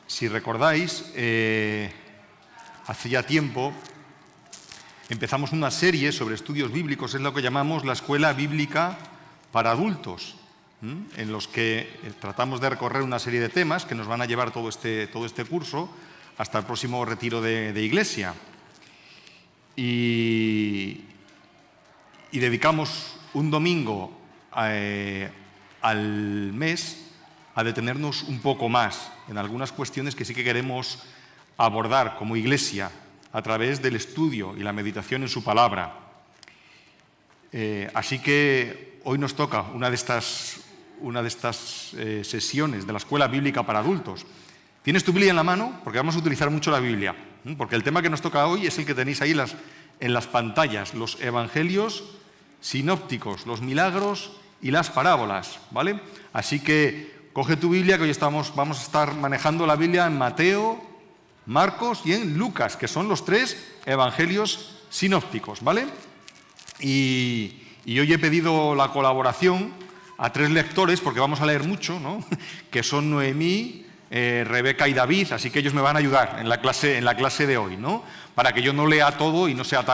Si recordáis, hace ya tiempo empezamos una serie sobre estudios bíblicos, es lo que llamamos la Escuela Bíblica para Adultos, en los que tratamos de recorrer una serie de temas que nos van a llevar todo este curso hasta el próximo retiro de iglesia. Y dedicamos un domingo al mes a detenernos un poco más en algunas cuestiones que sí que queremos abordar como iglesia a través del estudio y la meditación en su palabra. Así que hoy nos toca una de estas sesiones de la Escuela Bíblica para Adultos. ¿Tienes tu Biblia en la mano? Porque vamos a utilizar mucho la Biblia, porque el tema que nos toca hoy es el que tenéis ahí en las pantallas, los evangelios sinópticos, los milagros y las parábolas, ¿vale? Así que coge tu Biblia, que hoy vamos a estar manejando la Biblia en Mateo, Marcos y en Lucas, que son los tres evangelios sinópticos, ¿vale? Y hoy he pedido la colaboración a tres lectores, porque vamos a leer mucho, ¿no? Que son Noemí, Rebeca y David, así que ellos me van a ayudar en la clase de hoy, ¿no? Para que yo no lea todo y no sea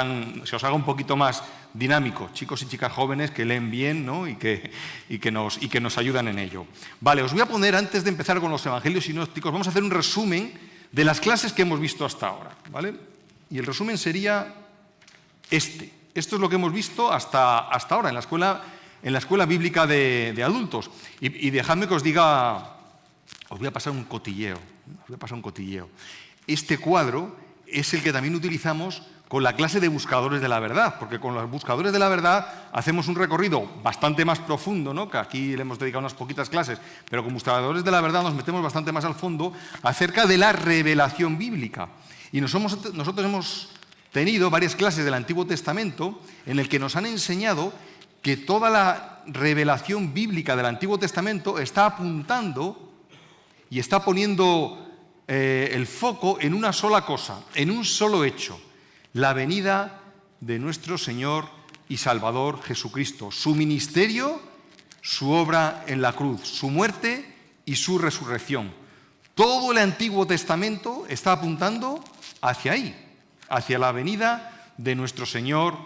se os haga un poquito más dinámico, chicos y chicas jóvenes que leen bien, ¿no? y que nos ayudan en ello. Vale, os voy a poner, antes de empezar con los evangelios sinópticos, vamos a hacer un resumen de las clases que hemos visto hasta ahora, ¿vale? Y el resumen sería Esto es lo que hemos visto hasta ahora en la escuela bíblica de adultos. Y dejadme que os diga, os voy a pasar un cotilleo. Este cuadro es el que también utilizamos con la clase de buscadores de la verdad, porque con los buscadores de la verdad hacemos un recorrido bastante más profundo, ¿no? Que aquí le hemos dedicado unas poquitas clases, pero con buscadores de la verdad nos metemos bastante más al fondo acerca de la revelación bíblica. Y nosotros hemos tenido varias clases del Antiguo Testamento en el que nos han enseñado que toda la revelación bíblica del Antiguo Testamento está apuntando y está poniendo el foco en una sola cosa, en un solo hecho: la venida de nuestro Señor y Salvador Jesucristo, su ministerio, su obra en la cruz, su muerte y su resurrección. Todo el Antiguo Testamento está apuntando hacia ahí, hacia la venida de nuestro Señor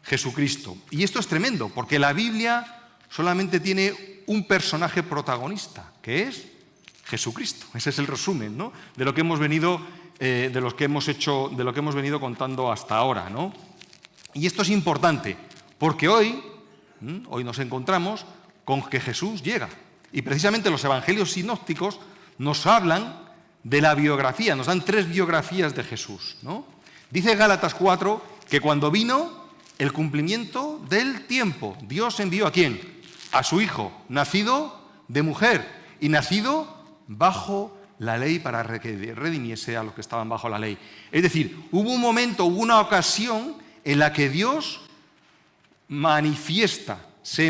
Jesucristo. Y esto es tremendo, porque la Biblia solamente tiene un personaje protagonista, que es Jesucristo. Ese es el resumen, ¿no? de lo que hemos venido contando hasta ahora, ¿no? Y esto es importante, porque hoy nos encontramos con que Jesús llega. Y precisamente los evangelios sinópticos nos hablan de la biografía, nos dan tres biografías de Jesús, ¿no? Dice Gálatas 4 que cuando vino el cumplimiento del tiempo, Dios envió ¿a quién? A su Hijo, nacido de mujer y nacido bajo la ley para que redimiese a los que estaban bajo la ley. Es decir, hubo un momento, hubo una ocasión en la que Dios se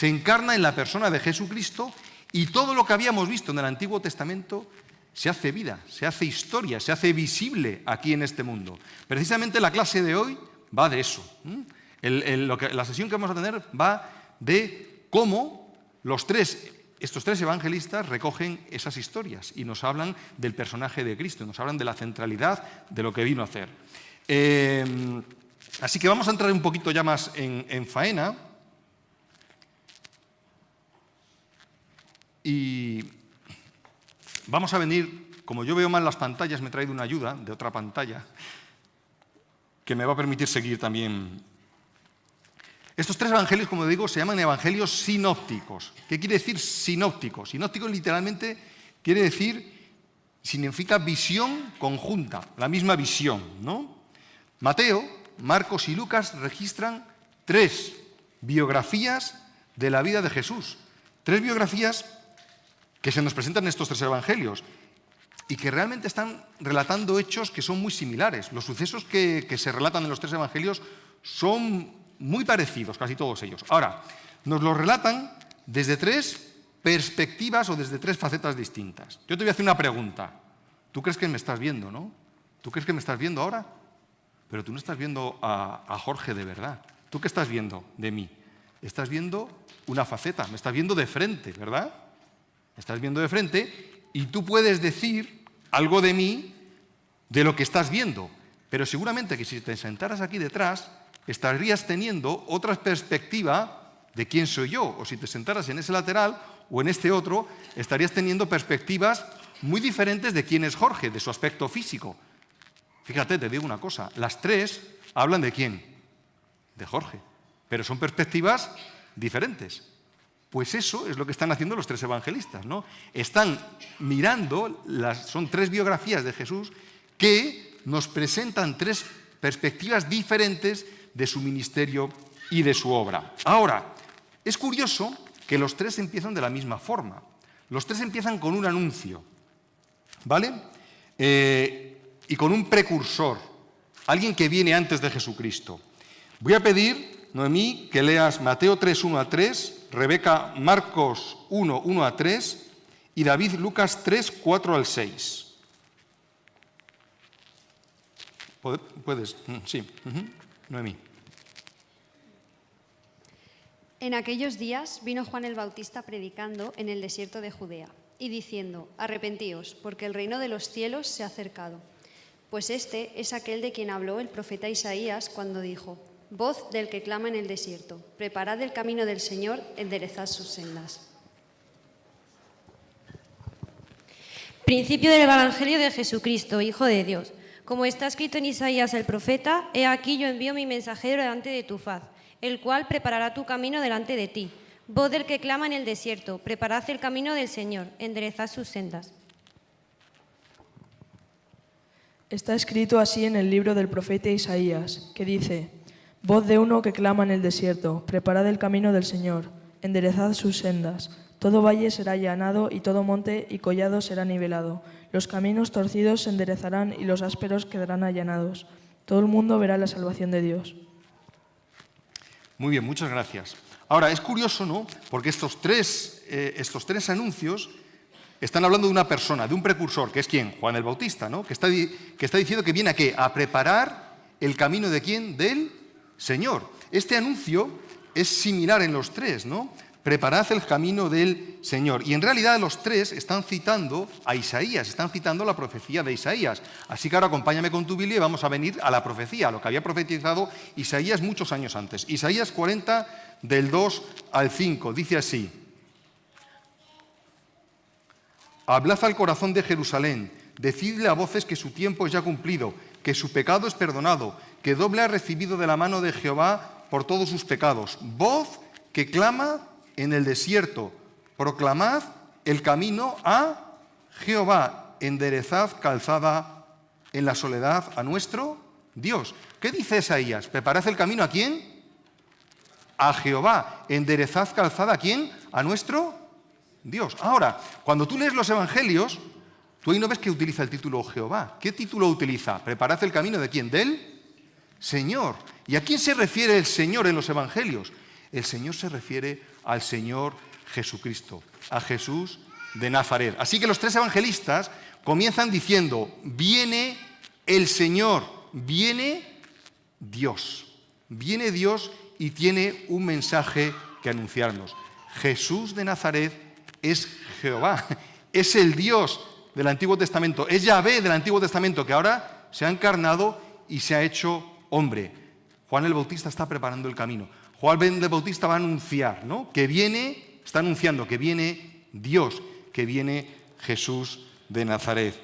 encarna en la persona de Jesucristo, y todo lo que habíamos visto en el Antiguo Testamento se hace vida, se hace historia, se hace visible aquí en este mundo. Precisamente la clase de hoy va de eso. La sesión que vamos a tener va de cómo estos tres evangelistas recogen esas historias y nos hablan del personaje de Cristo, nos hablan de la centralidad de lo que vino a hacer. Así que vamos a entrar un poquito ya más en faena. Y vamos a venir, como yo veo mal las pantallas, me he traído una ayuda de otra pantalla que me va a permitir seguir también. Estos tres evangelios, como digo, se llaman evangelios sinópticos. ¿Qué quiere decir sinóptico? Sinóptico literalmente significa visión conjunta, la misma visión, ¿no? Mateo, Marcos y Lucas registran tres biografías de la vida de Jesús. Tres biografías que se nos presentan en estos tres evangelios y que realmente están relatando hechos que son muy similares. Los sucesos que se relatan en los tres evangelios son muy parecidos, casi todos ellos. Ahora, nos los relatan desde tres perspectivas o desde tres facetas distintas. Yo te voy a hacer una pregunta. ¿Tú crees que me estás viendo, no? ¿Tú crees que me estás viendo ahora? Pero tú no estás viendo a Jorge de verdad. ¿Tú qué estás viendo de mí? Estás viendo una faceta, me estás viendo de frente, ¿verdad? Me estás viendo de frente y tú puedes decir algo de mí, de lo que estás viendo, pero seguramente que si te sentaras aquí detrás, estarías teniendo otra perspectiva de quién soy yo, o si te sentaras en ese lateral o en este otro, estarías teniendo perspectivas muy diferentes de quién es Jorge, de su aspecto físico. Fíjate, te digo una cosa, las tres hablan de quién, de Jorge, pero son perspectivas diferentes. Pues eso es lo que están haciendo los tres evangelistas, ¿no? Están mirando, son tres biografías de Jesús que nos presentan tres perspectivas diferentes de su ministerio y de su obra. Ahora, es curioso que los tres empiezan de la misma forma. Los tres empiezan con un anuncio, ¿vale? Y con un precursor, alguien que viene antes de Jesucristo. Voy a pedir, Noemí, que leas Mateo 3, 1 a 3, Rebeca Marcos 1, 1 a 3 y David Lucas 3, 4 al 6. ¿Puedes? Sí. Noemí. En aquellos días vino Juan el Bautista predicando en el desierto de Judea y diciendo: arrepentíos, porque el reino de los cielos se ha acercado. Pues este es aquel de quien habló el profeta Isaías cuando dijo: voz del que clama en el desierto, preparad el camino del Señor, enderezad sus sendas. Principio del Evangelio de Jesucristo, Hijo de Dios. Como está escrito en Isaías el profeta: he aquí yo envío mi mensajero delante de tu faz, el cual preparará tu camino delante de ti. Voz del que clama en el desierto, preparad el camino del Señor, enderezad sus sendas. Está escrito así en el libro del profeta Isaías, que dice: voz de uno que clama en el desierto, preparad el camino del Señor, enderezad sus sendas. Todo valle será allanado y todo monte y collado será nivelado. Los caminos torcidos se enderezarán y los ásperos quedarán allanados. Todo el mundo verá la salvación de Dios. Muy bien, muchas gracias. Ahora, es curioso, ¿no? Porque estos tres anuncios están hablando de una persona, de un precursor, que es ¿quién? Juan el Bautista, ¿no? Que está diciendo que viene ¿a qué? A preparar el camino de ¿quién? Del Señor. Este anuncio es similar en los tres, ¿no? Preparad el camino del Señor. Y en realidad los tres están citando a Isaías, están citando la profecía de Isaías. Así que ahora acompáñame con tu Biblia y vamos a venir a la profecía, a lo que había profetizado Isaías muchos años antes. Isaías 40, del 2 al 5, dice así: hablad al corazón de Jerusalén, decidle a voces que su tiempo es ya cumplido, que su pecado es perdonado, que doble ha recibido de la mano de Jehová por todos sus pecados. Voz que clama en el desierto, proclamad el camino a Jehová, enderezad calzada en la soledad a nuestro Dios. ¿Qué dice Isaías? ¿Preparad el camino a quién? A Jehová. ¿Enderezad calzada a quién? A nuestro Dios. Ahora, cuando tú lees los evangelios, tú ahí no ves que utiliza el título Jehová. ¿Qué título utiliza? ¿Preparad el camino de quién? Del Señor. ¿Y a quién se refiere el Señor en los evangelios? El Señor se refiere al Señor Jesucristo, a Jesús de Nazaret. Así que los tres evangelistas comienzan diciendo: viene el Señor, viene Dios y tiene un mensaje que anunciarnos. Jesús de Nazaret es Jehová, es el Dios del Antiguo Testamento, es Yahvé del Antiguo Testamento, que ahora se ha encarnado y se ha hecho hombre. Juan el Bautista está preparando el camino. Juan el Bautista va a anunciar, ¿no? Está anunciando que viene Dios, que viene Jesús de Nazaret.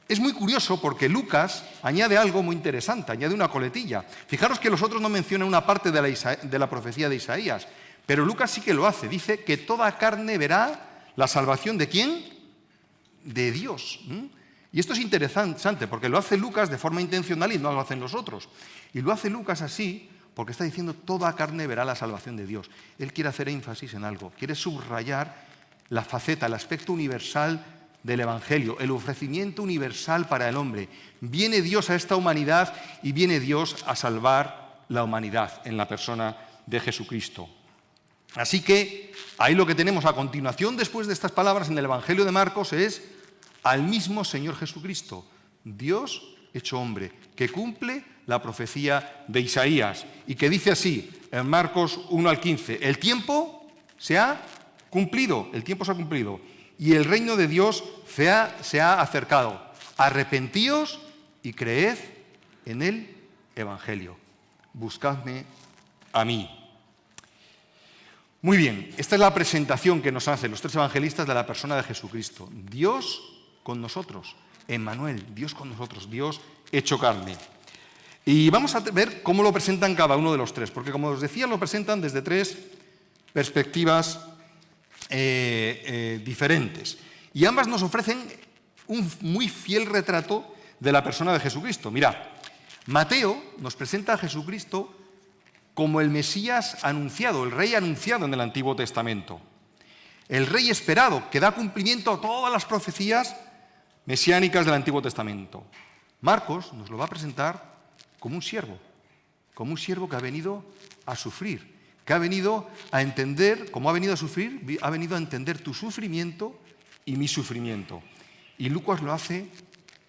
Es muy curioso porque Lucas añade algo muy interesante, añade una coletilla. Fijaros que los otros no mencionan una parte de la profecía de Isaías, pero Lucas sí que lo hace. Dice que toda carne verá la salvación ¿de quién? De Dios. Y esto es interesante porque lo hace Lucas de forma intencional y no lo hacen los otros. Y lo hace Lucas así porque está diciendo toda carne verá la salvación de Dios. Él quiere hacer énfasis en algo, quiere subrayar la faceta, el aspecto universal del Evangelio, el ofrecimiento universal para el hombre. Viene Dios a esta humanidad y viene Dios a salvar la humanidad en la persona de Jesucristo. Así que ahí lo que tenemos a continuación después de estas palabras en el Evangelio de Marcos es al mismo Señor Jesucristo, Dios hecho hombre, que cumple la profecía de Isaías y que dice así en Marcos 1 al 15, el tiempo se ha cumplido y el reino de Dios se ha acercado. Arrepentíos y creed en el Evangelio. Buscadme a mí. Muy bien, esta es la presentación que nos hacen los tres evangelistas de la persona de Jesucristo. Dios con nosotros, Emmanuel, Dios con nosotros, Dios hecho carne. Y vamos a ver cómo lo presentan cada uno de los tres, porque como os decía, lo presentan desde tres perspectivas diferentes. Y ambas nos ofrecen un muy fiel retrato de la persona de Jesucristo. Mirad, Mateo nos presenta a Jesucristo como el Mesías anunciado, el rey anunciado en el Antiguo Testamento. El rey esperado, que da cumplimiento a todas las profecías mesiánicas del Antiguo Testamento. Marcos nos lo va a presentar como un siervo que ha venido a sufrir, que ha venido a entender, como ha venido a sufrir, ha venido a entender tu sufrimiento y mi sufrimiento. Y Lucas lo hace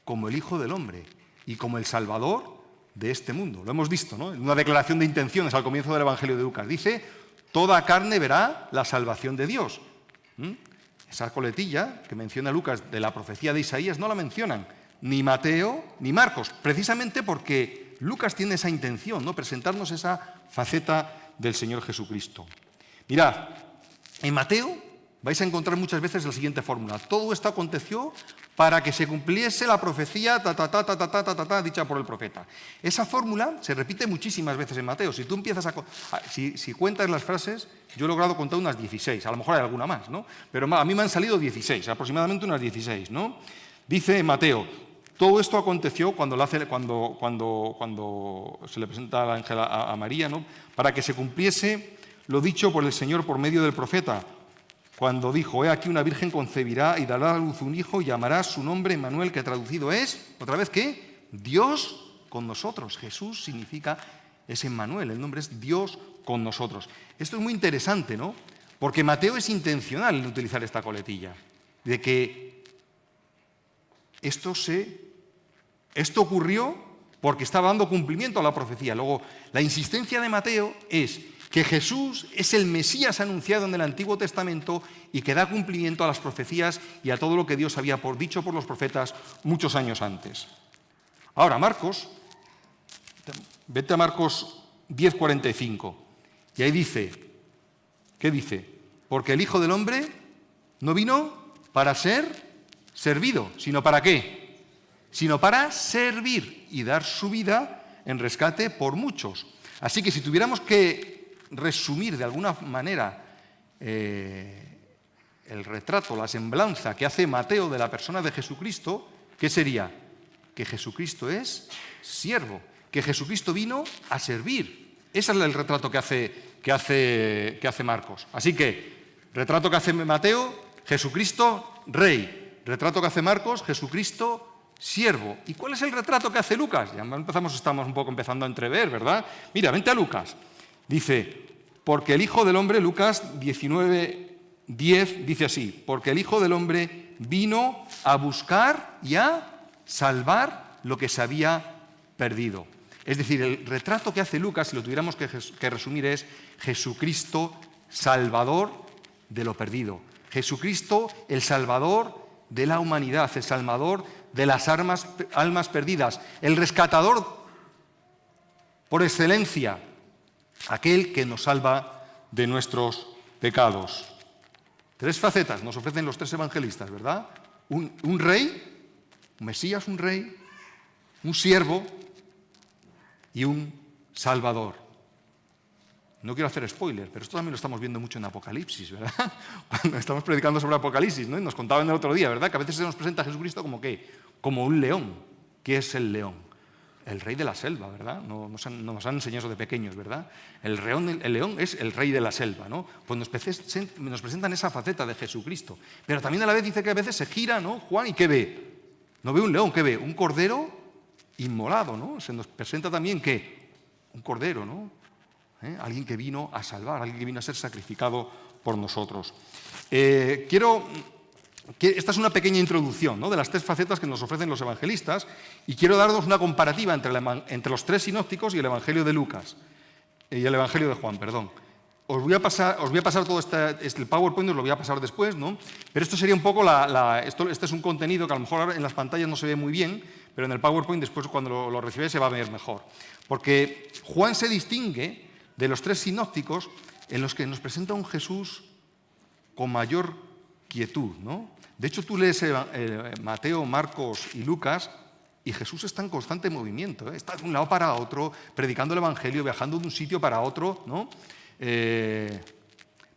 como el Hijo del Hombre y como el Salvador de este mundo. Lo hemos visto, ¿no? En una declaración de intenciones al comienzo del Evangelio de Lucas. Dice, toda carne verá la salvación de Dios. Esa coletilla que menciona Lucas de la profecía de Isaías no la mencionan ni Mateo ni Marcos, precisamente porque Lucas tiene esa intención, ¿no? Presentarnos esa faceta del Señor Jesucristo. Mirad, en Mateo vais a encontrar muchas veces la siguiente fórmula. Todo esto aconteció para que se cumpliese la profecía dicha por el profeta. Esa fórmula se repite muchísimas veces en Mateo. Si tú empiezas si cuentas las frases, yo he logrado contar unas 16, a lo mejor hay alguna más, ¿no? Pero a mí me han salido 16, aproximadamente unas 16, ¿no? Dice Mateo, todo esto aconteció cuando se le presenta el ángel a María, ¿no? Para que se cumpliese lo dicho por el Señor por medio del profeta, cuando dijo, he aquí una virgen concebirá y dará a luz un hijo y llamará su nombre Emmanuel, que traducido es, otra vez, ¿qué? Dios con nosotros. Jesús significa, es Emmanuel, el nombre es Dios con nosotros. Esto es muy interesante, ¿no? Porque Mateo es intencional en utilizar esta coletilla, de que esto ocurrió porque estaba dando cumplimiento a la profecía. Luego, la insistencia de Mateo es que Jesús es el Mesías anunciado en el Antiguo Testamento y que da cumplimiento a las profecías y a todo lo que Dios había dicho por los profetas muchos años antes. Ahora, Marcos, vete a Marcos 10:45, y ahí dice, ¿qué dice? Porque el Hijo del Hombre no vino para ser servido, sino ¿para qué? Sino para servir y dar su vida en rescate por muchos. Así que si tuviéramos que resumir de alguna manera el retrato, la semblanza que hace Mateo de la persona de Jesucristo, ¿qué sería? Que Jesucristo es siervo, que Jesucristo vino a servir. Ese es el retrato que hace Marcos. Así que, retrato que hace Mateo, Jesucristo rey. Retrato que hace Marcos, Jesucristo siervo. ¿Y cuál es el retrato que hace Lucas? Ya estamos un poco empezando a entrever, ¿verdad? Mira, vente a Lucas. Dice, porque el Hijo del Hombre, Lucas 19:10, dice así, porque el Hijo del Hombre vino a buscar y a salvar lo que se había perdido. Es decir, el retrato que hace Lucas, si lo tuviéramos que resumir, es Jesucristo, Salvador de lo perdido. Jesucristo, el Salvador de la humanidad, el Salvador de las almas perdidas, el rescatador por excelencia, aquel que nos salva de nuestros pecados. Tres facetas nos ofrecen los tres evangelistas, ¿verdad? Un rey, un Mesías, un rey, un siervo y un salvador. No quiero hacer spoiler, pero esto también lo estamos viendo mucho en Apocalipsis, ¿verdad? Cuando estamos predicando sobre Apocalipsis, ¿no? Y nos contaban el otro día, ¿verdad? Que a veces se nos presenta a Jesucristo como ¿qué? Como un león. ¿Qué es el león? El rey de la selva, ¿verdad? Nos han enseñado eso de pequeños, ¿verdad? El león es el rey de la selva, ¿no? Pues nos presentan esa faceta de Jesucristo. Pero también a la vez dice que a veces se gira, ¿no? Juan, ¿y qué ve? No ve un león, ¿qué ve? Un cordero inmolado, ¿no? Se nos presenta también que un cordero, ¿no? Alguien que vino a salvar, alguien que vino a ser sacrificado por nosotros. Esta es una pequeña introducción, ¿no? De las tres facetas que nos ofrecen los evangelistas y quiero daros una comparativa entre los tres sinópticos y el Evangelio de Lucas, y el Evangelio de Juan, perdón. os voy a pasar todo el PowerPoint, os lo voy a pasar después, ¿no? Pero esto sería un poco este es un contenido que a lo mejor ahora en las pantallas no se ve muy bien, pero en el PowerPoint después cuando lo recibáis se va a ver mejor. Porque Juan se distingue de los 3 sinópticos en los que nos presenta un Jesús con mayor quietud, ¿no? De hecho, tú lees Mateo, Marcos y Lucas y Jesús está en constante movimiento, ¿eh? Está de un lado para otro, predicando el Evangelio, viajando de un sitio para otro, ¿no?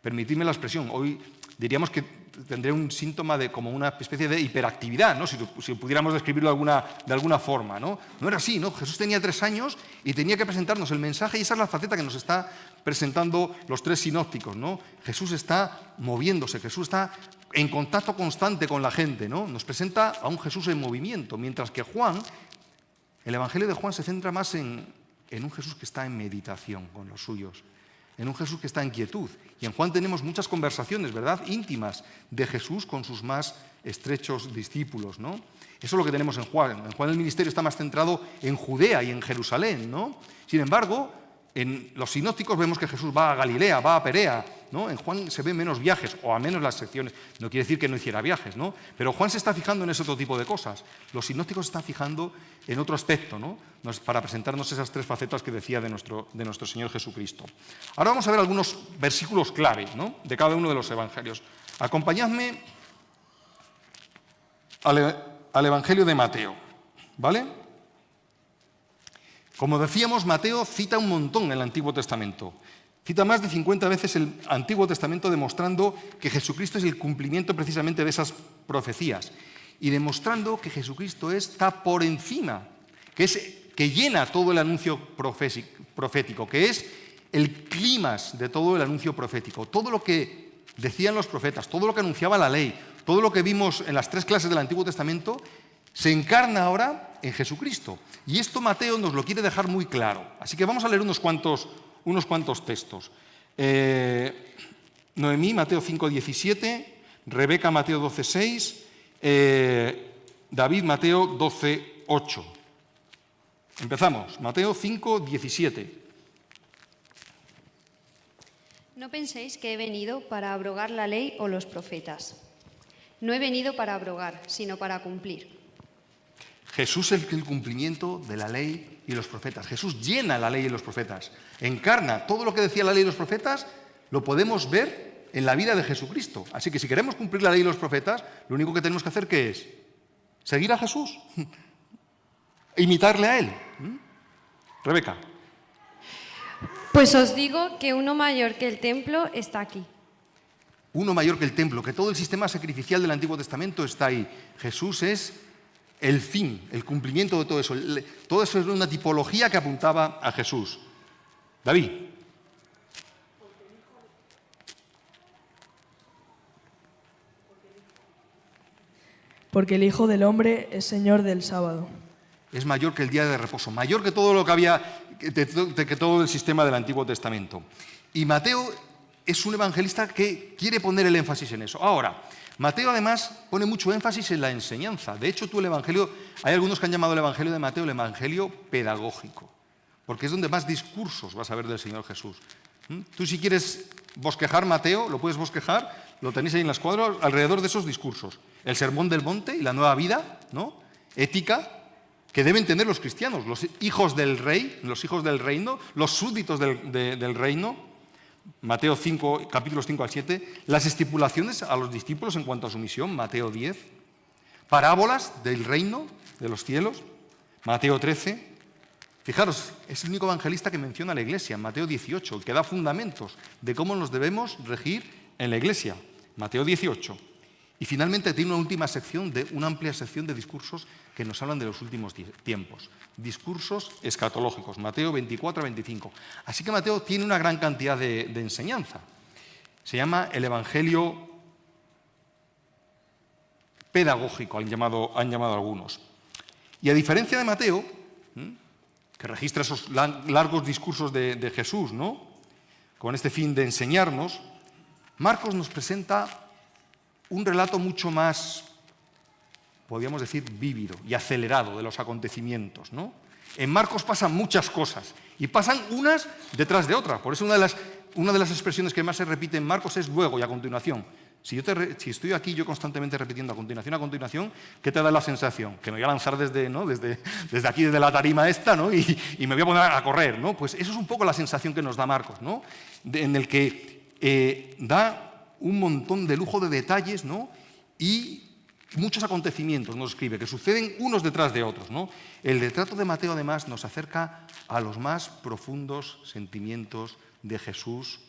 Permitidme la expresión, hoy diríamos que tendría un síntoma de como una especie de hiperactividad, ¿no? Si pudiéramos describirlo de alguna forma, ¿no? No era así, ¿no? Jesús tenía 3 años y tenía que presentarnos el mensaje y esa es la faceta que nos está presentando los 3 sinópticos, ¿no? Jesús está moviéndose, Jesús está en contacto constante con la gente, ¿no? Nos presenta a un Jesús en movimiento, mientras que el Evangelio de Juan se centra más en un Jesús que está en meditación con los suyos, en un Jesús que está en quietud. Y en Juan tenemos muchas conversaciones, ¿verdad?, íntimas de Jesús con sus más estrechos discípulos, ¿no? Eso es lo que tenemos en Juan. En Juan el ministerio está más centrado en Judea y en Jerusalén, ¿no? Sin embargo, en los sinópticos vemos que Jesús va a Galilea, va a Perea, ¿no? En Juan se ven menos viajes, o a menos las secciones. No quiere decir que no hiciera viajes, ¿no? Pero Juan se está fijando en ese otro tipo de cosas. Los sinópticos se están fijando en otro aspecto, ¿no? Para presentarnos esas 3 facetas que decía de nuestro Señor Jesucristo. Ahora vamos a ver algunos versículos clave, ¿no?, de cada uno de los evangelios. Acompañadme al Evangelio de Mateo, ¿vale? Como decíamos, Mateo cita un montón en el Antiguo Testamento. Cita más de 50 veces el Antiguo Testamento demostrando que Jesucristo es el cumplimiento precisamente de esas profecías y demostrando que Jesucristo está por encima, que llena todo el anuncio profético, que es el clímax de todo el anuncio profético. Todo lo que decían los profetas, todo lo que anunciaba la ley, todo lo que vimos en las 3 clases del Antiguo Testamento se encarna ahora en Jesucristo. Y esto Mateo nos lo quiere dejar muy claro. Así que vamos a leer unos cuantos textos. Noemí, Mateo 5:17, Rebeca, Mateo 12:6, David, Mateo 12:8. Empezamos. Mateo 5:17. No penséis que he venido para abrogar la ley o los profetas. No he venido para abrogar, sino para cumplir. Jesús es el cumplimiento de la ley y los profetas. Jesús llena la ley y los profetas. Encarna todo lo que decía la ley y los profetas, lo podemos ver en la vida de Jesucristo. Así que si queremos cumplir la ley y los profetas, lo único que tenemos que hacer, ¿qué es? Seguir a Jesús. Imitarle a Él. Rebeca. Pues os digo que uno mayor que el templo está aquí. Uno mayor que el templo, que todo el sistema sacrificial del Antiguo Testamento está ahí. Jesús es el fin, el cumplimiento de todo eso. Todo eso es una tipología que apuntaba a Jesús. David. Porque el Hijo del Hombre es Señor del sábado. Es mayor que el día de reposo, mayor que todo lo que había, que todo el sistema del Antiguo Testamento. Y Mateo es un evangelista que quiere poner el énfasis en eso. Ahora, Mateo además pone mucho énfasis en la enseñanza. De hecho, hay algunos que han llamado el Evangelio de Mateo el Evangelio pedagógico, porque es donde más discursos vas a ver del Señor Jesús. Tú si quieres bosquejar Mateo, lo puedes bosquejar, lo tenéis ahí en las cuadras, alrededor de esos discursos. El Sermón del Monte y la nueva vida, ¿no?, ética, que deben tener los cristianos, los hijos del rey, los hijos del reino, los súbditos del reino. Mateo 5, capítulos 5 al 7, las estipulaciones a los discípulos en cuanto a su misión, Mateo 10, parábolas del reino de los cielos, Mateo 13. Fijaros, es el único evangelista que menciona a la iglesia, Mateo 18, que da fundamentos de cómo nos debemos regir en la iglesia, Mateo 18. Y finalmente tiene una amplia sección de discursos que nos hablan de los últimos tiempos. Discursos escatológicos, Mateo 24 a 25. Así que Mateo tiene una gran cantidad de enseñanza. Se llama el Evangelio pedagógico, han llamado algunos. Y a diferencia de Mateo, que registra esos largos discursos de Jesús, ¿no?, con este fin de enseñarnos, Marcos nos presenta un relato mucho más, podríamos decir, vívido y acelerado de los acontecimientos, ¿no? En Marcos pasan muchas cosas y pasan unas detrás de otras. Por eso una de las expresiones que más se repite en Marcos es luego y a continuación. Si estoy aquí yo constantemente repitiendo a continuación, ¿qué te da la sensación? Que me voy a lanzar desde aquí, desde la tarima esta, ¿no? y me voy a poner a correr, ¿no? Pues eso es un poco la sensación que nos da Marcos, ¿no? En el que da un montón de lujo de detalles, ¿no? Y muchos acontecimientos, nos escribe, que suceden unos detrás de otros, ¿no? El retrato de Mateo, además, nos acerca a los más profundos sentimientos de Jesús,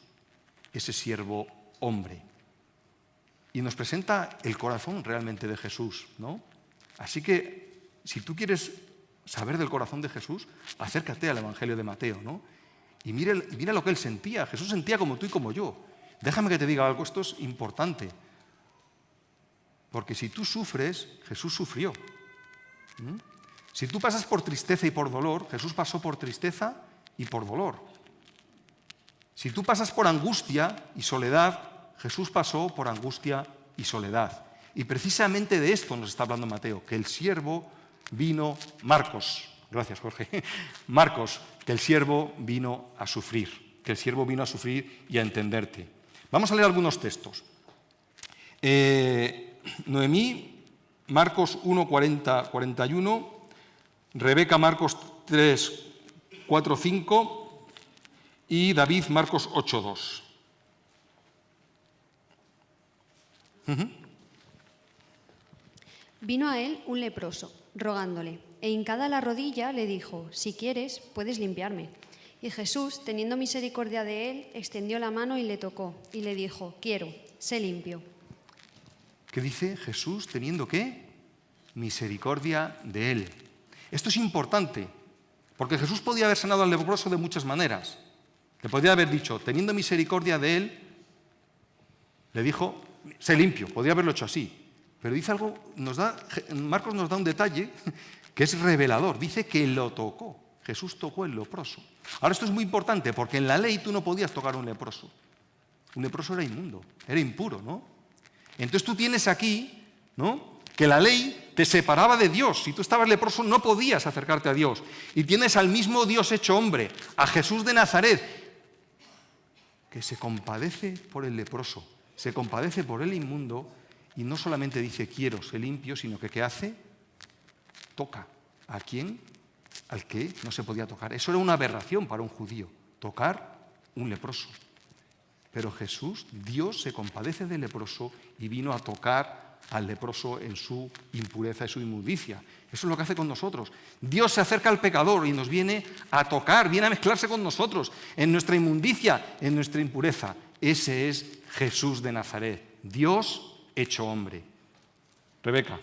ese siervo hombre. Y nos presenta el corazón realmente de Jesús, ¿no? Así que, si tú quieres saber del corazón de Jesús, acércate al Evangelio de Mateo, ¿no? Y mira lo que él sentía. Jesús sentía como tú y como yo. Déjame que te diga algo, esto es importante. Porque si tú sufres, Jesús sufrió. Si tú pasas por tristeza y por dolor, Jesús pasó por tristeza y por dolor. Si tú pasas por angustia y soledad, Jesús pasó por angustia y soledad. Y precisamente de esto nos está hablando Mateo, que el siervo vino, Marcos, gracias Jorge, Marcos, que el siervo vino a sufrir, y a entenderte. Vamos a leer algunos textos. Noemí, Marcos 1, 40, 41, Rebeca, Marcos 3, 4, 5 y David, Marcos 8, 2. Vino a él un leproso, rogándole, e hincada la rodilla le dijo, si quieres, puedes limpiarme. Y Jesús, teniendo misericordia de él, extendió la mano y le tocó, y le dijo, quiero, sé limpio. ¿Qué dice Jesús teniendo qué? Misericordia de él. Esto es importante, porque Jesús podía haber sanado al leproso de muchas maneras. Le podía haber dicho, teniendo misericordia de él, le dijo, sé limpio, podría haberlo hecho así. Pero dice algo, Marcos nos da un detalle que es revelador. Dice que lo tocó. Jesús tocó el leproso. Ahora esto es muy importante porque en la ley tú no podías tocar a un leproso. Un leproso era inmundo, era impuro, ¿no? Entonces tú tienes aquí, ¿no?, que la ley te separaba de Dios. Si tú estabas leproso no podías acercarte a Dios. Y tienes al mismo Dios hecho hombre, a Jesús de Nazaret, que se compadece por el leproso, se compadece por el inmundo y no solamente dice quiero, sé limpio, sino que ¿qué hace? Toca. ¿A quién? Al que no se podía tocar. Eso era una aberración para un judío, tocar un leproso. Pero Jesús, Dios, se compadece del leproso y vino a tocar al leproso en su impureza y su inmundicia. Eso es lo que hace con nosotros. Dios se acerca al pecador y nos viene a tocar, viene a mezclarse con nosotros en nuestra inmundicia, en nuestra impureza. Ese es Jesús de Nazaret, Dios hecho hombre. Rebeca.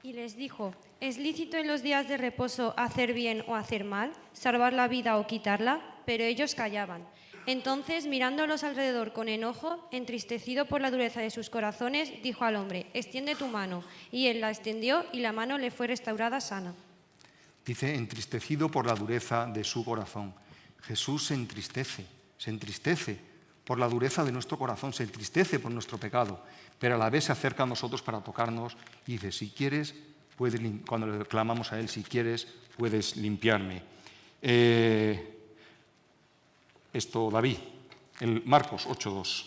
Y les dijo, ¿es lícito en los días de reposo hacer bien o hacer mal, salvar la vida o quitarla? Pero ellos callaban. Entonces, mirándolos alrededor con enojo, entristecido por la dureza de sus corazones, dijo al hombre, extiende tu mano. Y él la extendió y la mano le fue restaurada sana. Dice, entristecido por la dureza de su corazón. Jesús se entristece por la dureza de nuestro corazón, se entristece por nuestro pecado, pero a la vez se acerca a nosotros para tocarnos y dice, si quieres, cuando le clamamos a Él, si quieres, puedes limpiarme. David, en Marcos 8:2.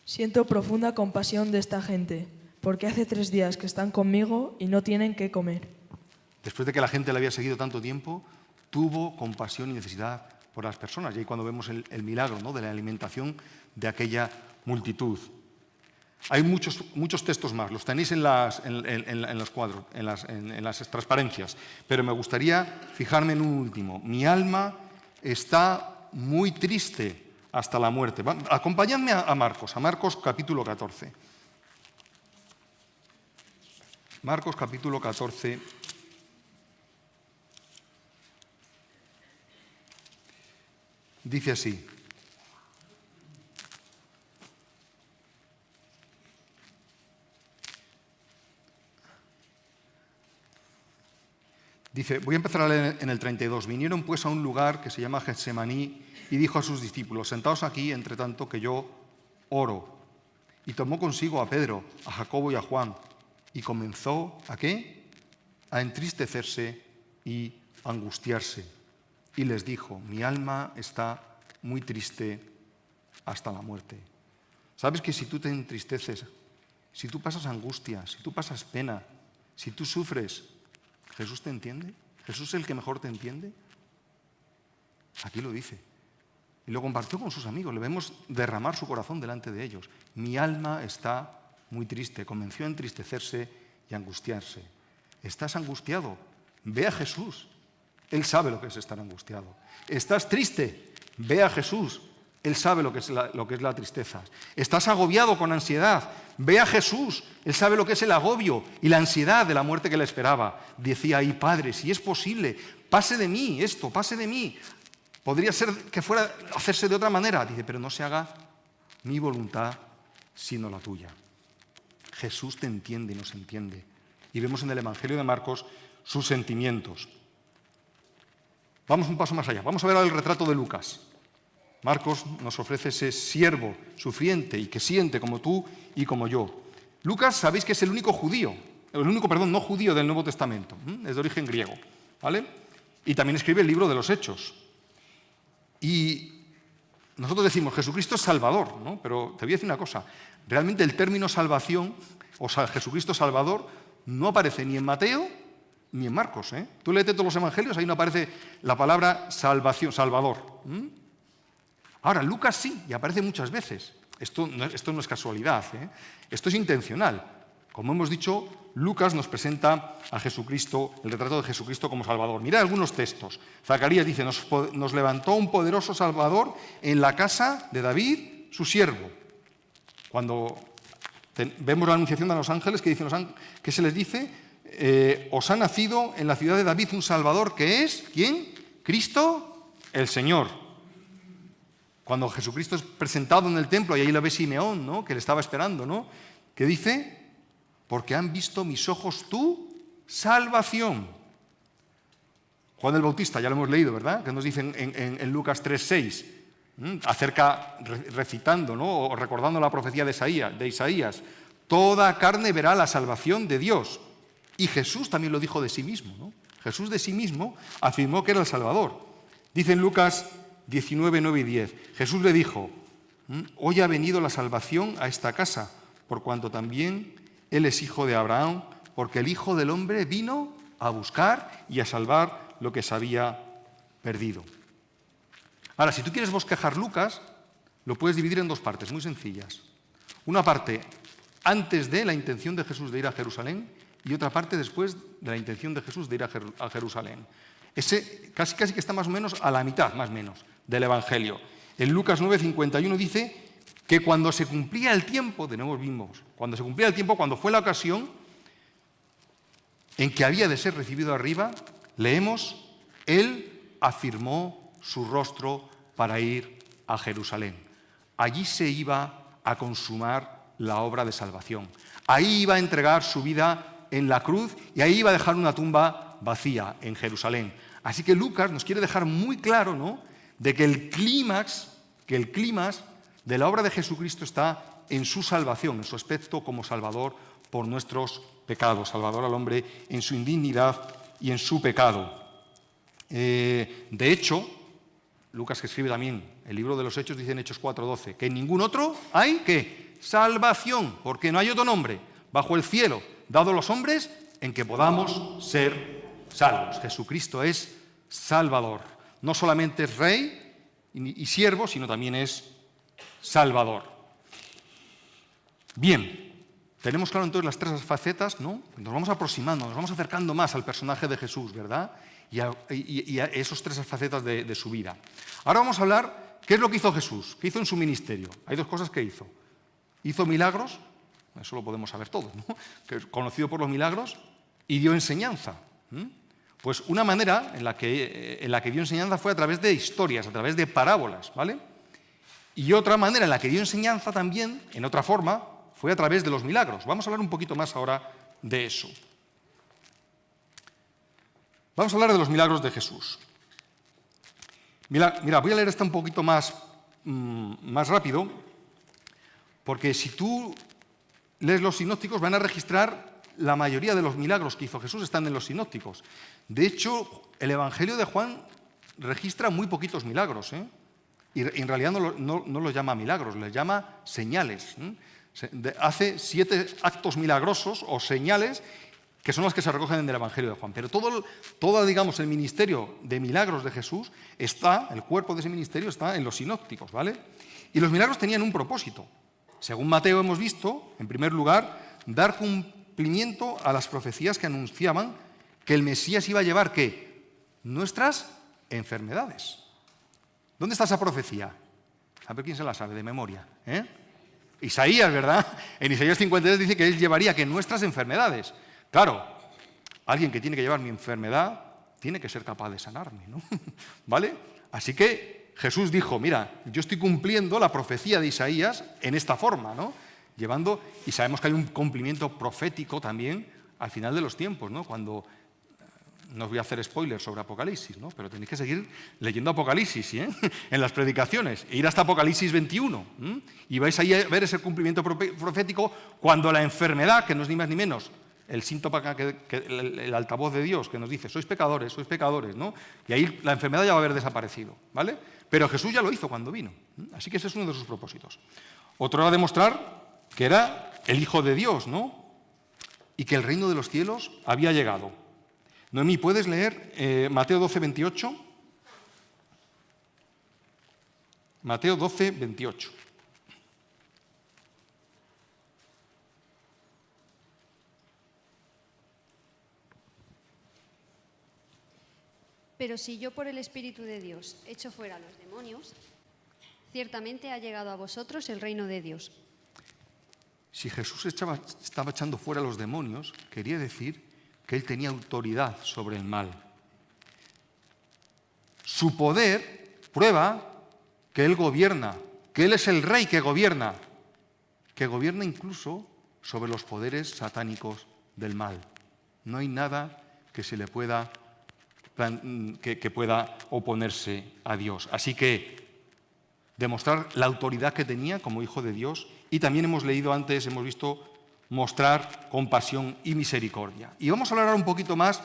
Siento profunda compasión de esta gente, porque hace 3 días que están conmigo y no tienen qué comer. Después de que la gente le había seguido tanto tiempo, tuvo compasión y necesidad por las personas. Y ahí cuando vemos el milagro, ¿no?, de la alimentación de aquella multitud. Hay muchos textos más, los tenéis en los cuadros, en las transparencias, pero me gustaría fijarme en un último. Mi alma está muy triste hasta la muerte. Acompañadme a Marcos capítulo 14. Marcos capítulo 14. Dice así. Dice, voy a empezar a leer en el 32. Vinieron pues a un lugar que se llama Getsemaní y dijo a sus discípulos, sentaos aquí, entre tanto que yo oro. Y tomó consigo a Pedro, a Jacobo y a Juan y comenzó, ¿a qué? A entristecerse y angustiarse. Y les dijo, mi alma está muy triste hasta la muerte. ¿Sabes que si tú te entristeces, si tú pasas angustia, si tú pasas pena, si tú sufres, Jesús te entiende? ¿Jesús es el que mejor te entiende? Aquí lo dice. Y lo compartió con sus amigos, le vemos derramar su corazón delante de ellos. Mi alma está muy triste, comenzó a entristecerse y a angustiarse. ¿Estás angustiado? Ve a Jesús. Él sabe lo que es estar angustiado. ¿Estás triste? Ve a Jesús. Él sabe lo que es la tristeza. ¿Estás agobiado con ansiedad? Ve a Jesús. Él sabe lo que es el agobio y la ansiedad de la muerte que le esperaba. Decía ahí, Padre, si es posible, pase de mí esto, pase de mí. Podría ser que fuera a hacerse de otra manera. Dice, pero no se haga mi voluntad, sino la tuya. Jesús te entiende y nos entiende. Y vemos en el Evangelio de Marcos sus sentimientos. Vamos un paso más allá. Vamos a ver ahora el retrato de Lucas. Marcos nos ofrece ese siervo sufriente y que siente como tú y como yo. Lucas, sabéis que es el único no judío del Nuevo Testamento. Es de origen griego, ¿vale? Y también escribe el libro de los Hechos. Y nosotros decimos, Jesucristo es Salvador, ¿no? Pero te voy a decir una cosa. Realmente el término salvación, o sea, Jesucristo Salvador, no aparece ni en Mateo ni en Marcos. Tú léete todos los evangelios, ahí no aparece la palabra salvación, Salvador. Ahora, Lucas sí, y aparece muchas veces. Esto no es casualidad, esto es intencional. Como hemos dicho, Lucas nos presenta a Jesucristo, el retrato de Jesucristo como Salvador. Mirad algunos textos. Zacarías dice, nos levantó un poderoso Salvador en la casa de David, su siervo. Cuando vemos la anunciación de los ángeles, ¿qué se les dice? Os ha nacido en la ciudad de David un Salvador que es, ¿quién? Cristo el Señor. Cuando Jesucristo es presentado en el templo, y ahí lo ve Simeón, ¿no? Que le estaba esperando, ¿no? Que dice, porque han visto mis ojos tu salvación. Juan el Bautista, ya lo hemos leído, ¿verdad? Que nos dice en Lucas 3:6, recitando, ¿no? O recordando la profecía de Isaías, toda carne verá la salvación de Dios. Y Jesús también lo dijo de sí mismo, ¿no? Jesús de sí mismo afirmó que era el Salvador. Dice en Lucas 19, 9 y 10, Jesús le dijo, hoy ha venido la salvación a esta casa, por cuanto también él es hijo de Abraham, porque el Hijo del Hombre vino a buscar y a salvar lo que se había perdido. Ahora, si tú quieres bosquejar Lucas, lo puedes dividir en dos partes muy sencillas. Una parte antes de la intención de Jesús de ir a Jerusalén y otra parte después de la intención de Jesús de ir a Jerusalén. Ese casi que está más o menos a la mitad, más o menos, del Evangelio. En Lucas 9:51 dice que cuando se cumplía el tiempo, de nuevo vimos, cuando fue la ocasión en que había de ser recibido arriba, leemos, él afirmó su rostro para ir a Jerusalén. Allí se iba a consumar la obra de salvación. Ahí iba a entregar su vida en la cruz y ahí iba a dejar una tumba vacía en Jerusalén. Así que Lucas nos quiere dejar muy claro, ¿no?, de que el clímax de la obra de Jesucristo está en su salvación, en su aspecto como Salvador por nuestros pecados, Salvador al hombre en su indignidad y en su pecado. De hecho, Lucas, que escribe también el libro de los Hechos, dice en Hechos 4:12, que en ningún otro hay, ¿qué? Salvación, porque no hay otro nombre bajo el cielo dado a los hombres en que podamos ser salvos. Jesucristo es Salvador. No solamente es Rey y siervo, sino también es Salvador. Bien, tenemos claro entonces las tres facetas, ¿no? Nos vamos aproximando, nos vamos acercando más al personaje de Jesús, ¿verdad? Y a esas tres facetas de su vida. Ahora vamos a hablar qué es lo que hizo Jesús, qué hizo en su ministerio. Hay dos cosas que hizo. Hizo milagros, eso lo podemos saber todos, ¿no? Que es conocido por los milagros, y dio enseñanza. Pues una manera en la que dio enseñanza fue a través de historias, a través de parábolas, ¿vale? Y otra manera en la que dio enseñanza también, en otra forma, fue a través de los milagros. Vamos a hablar un poquito más ahora de eso. Vamos a hablar de los milagros de Jesús. Mira, voy a leer esta un poquito más rápido, porque si tú lees los sinópticos van a registrar la mayoría de los milagros que hizo Jesús están en los sinópticos. De hecho, el Evangelio de Juan registra muy poquitos milagros, Y en realidad no los llama milagros, les llama señales. Hace 7 actos milagrosos o señales que son las que se recogen en el Evangelio de Juan. Pero todo digamos, el ministerio de milagros de Jesús el cuerpo de ese ministerio está en los sinópticos, ¿vale? Y los milagros tenían un propósito. Según Mateo hemos visto, en primer lugar, dar cumplimiento a las profecías que anunciaban que el Mesías iba a llevar, ¿qué? Nuestras enfermedades. ¿Dónde está esa profecía? A ver quién se la sabe de memoria. Isaías, ¿verdad? En Isaías 53 dice que él llevaría que nuestras enfermedades. Claro, alguien que tiene que llevar mi enfermedad tiene que ser capaz de sanarme, ¿no? ¿Vale? Así que Jesús dijo, mira, yo estoy cumpliendo la profecía de Isaías en esta forma, ¿no? Y sabemos que hay un cumplimiento profético también al final de los tiempos, ¿no? Cuando, no os voy a hacer spoilers sobre Apocalipsis, ¿no? Pero tenéis que seguir leyendo Apocalipsis, en las predicaciones, e ir hasta Apocalipsis 21, y vais ahí a ver ese cumplimiento profético cuando la enfermedad, que no es ni más ni menos el síntoma, el altavoz de Dios que nos dice, sois pecadores, ¿no? Y ahí la enfermedad ya va a haber desaparecido, ¿vale? Pero Jesús ya lo hizo cuando vino, así que ese es uno de sus propósitos. Otro era demostrar que era el Hijo de Dios, ¿no? Y que el reino de los cielos había llegado. Noemí, ¿puedes leer Mateo 12, 28? Mateo 12, 28. Pero si yo por el Espíritu de Dios echo fuera a los demonios, ciertamente ha llegado a vosotros el reino de Dios. Si Jesús estaba echando fuera a los demonios, quería decir que él tenía autoridad sobre el mal. Su poder prueba que él gobierna, que él es el rey que gobierna incluso sobre los poderes satánicos del mal. No hay nada que se le pueda que pueda oponerse a Dios. Así que demostrar la autoridad que tenía como Hijo de Dios, y también hemos leído antes, hemos visto mostrar compasión y misericordia. Y vamos a hablar ahora un poquito más